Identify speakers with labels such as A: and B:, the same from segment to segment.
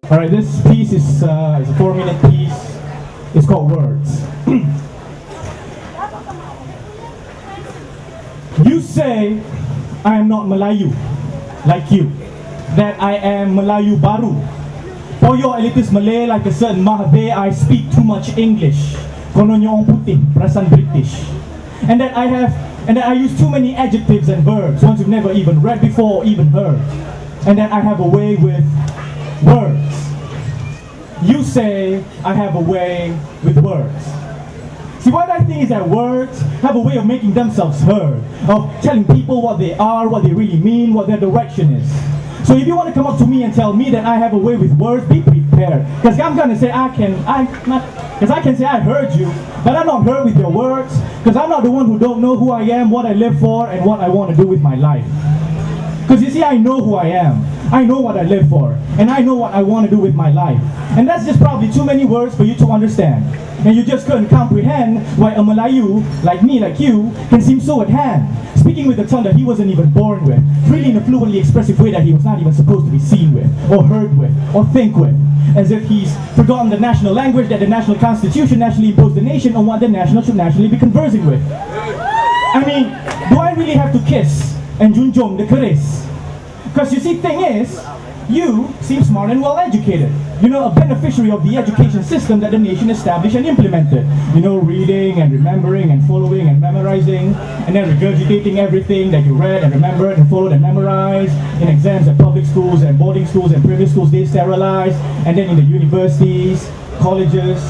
A: Alright, this piece is a 4-minute piece. It's called Words. You say I am not Melayu, like you. That I am Melayu Baru. For your elitist Malay, like a certain Mahathir, I speak too much English. Kononnya orang putih, perasan British. And that I use too many adjectives and verbs, ones you've never even read before or even heard. And that I have a way with words. You say I have a way with words. See, what I think is that words have a way of making themselves heard, of telling people what they are, what they really mean, what their direction is. So if you want to come up to me and tell me that I have a way with words, be prepared. Because I'm going to say I can say I heard you, but I'm not heard with your words, because I'm not the one who don't know who I am, what I live for, and what I want to do with my life. Because you see, I know who I am. I know what I live for, and I know what I want to do with my life. And that's just probably too many words for you to understand. And you just couldn't comprehend why a Melayu, like me, like you, can seem so at hand, speaking with a tongue that he wasn't even born with, freely in a fluently expressive way that he was not even supposed to be seen with, or heard with, or think with, as if he's forgotten the national language that the national constitution nationally imposed the nation on what the national should nationally be conversing with. I mean, do I really have to kiss and junjung the keris? Because you see, thing is, you seem smart and well educated. You know, a beneficiary of the education system that the nation established and implemented. You know, reading and remembering and following and memorizing, and then regurgitating everything that you read and remembered and followed and memorized in exams at public schools and boarding schools and private schools they sterilized, and then in the universities, colleges,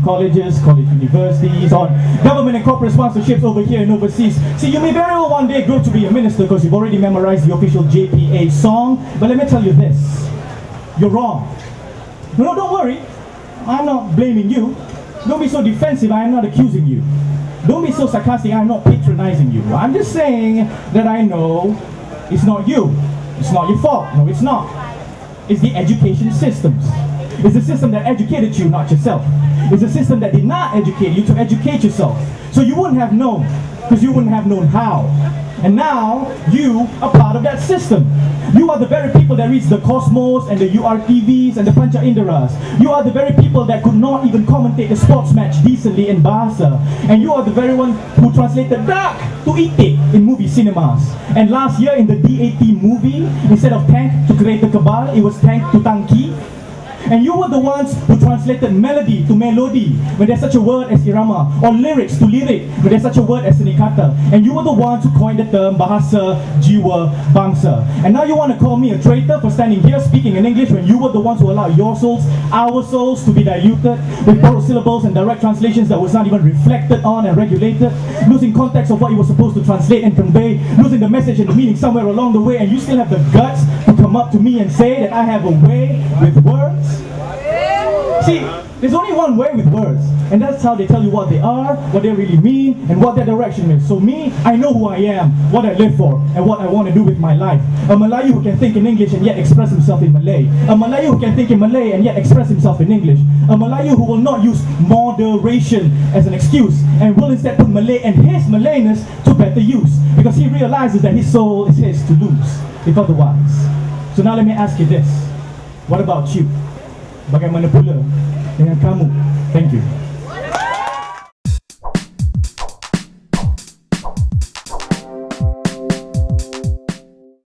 A: college universities, on government and corporate sponsorships over here and overseas. See, you may very well one day grow to be a minister because you've already memorized the official JPA song, but let me tell you this, you're wrong. No, don't worry, I'm not blaming you. Don't be so defensive, I am not accusing you. Don't be so sarcastic, I'm not patronizing you. I'm just saying that I know it's not you. It's not your fault. No, it's not. It's the education systems. It's a system that educated you, not yourself. It's a system that did not educate you to educate yourself. So you wouldn't have known, because you wouldn't have known how. And now, you are part of that system. You are the very people that reads the Cosmos and the URTVs and the Panca Indaras. You are the very people that could not even commentate a sports match decently in Bahasa. And you are the very one who translated dark to itik in movie cinemas. And last year in the DAT movie, instead of tank to kereta kebal, it was tank to tangki. And you were the ones who translated melody to melody when there's such a word as irama, or lyrics to lyric when there's such a word as senikata. And you were the ones who coined the term bahasa jiwa bangsa. And now you want to call me a traitor for standing here speaking in English when you were the ones who allowed your souls, our souls, to be diluted with borrowed syllables and direct translations that was not even reflected on and regulated, losing context of what you were supposed to translate and convey, losing the message and the meaning somewhere along the way, and you still have the guts to come up to me and say that I have a way with words? See, there's only one way with words, and that's how they tell you what they are, what they really mean, and what their direction is. So me, I know who I am, what I live for, and what I want to do with my life. A Melayu who can think in English and yet express himself in Malay. A Melayu who can think in Malay and yet express himself in English. A Melayu who will not use moderation as an excuse, and will instead put Malay and his Malayness to better use, because he realizes that his soul is his to lose, if otherwise. So now let me ask you this. What about you? Bagaimana pula dengan kamu? Thank you.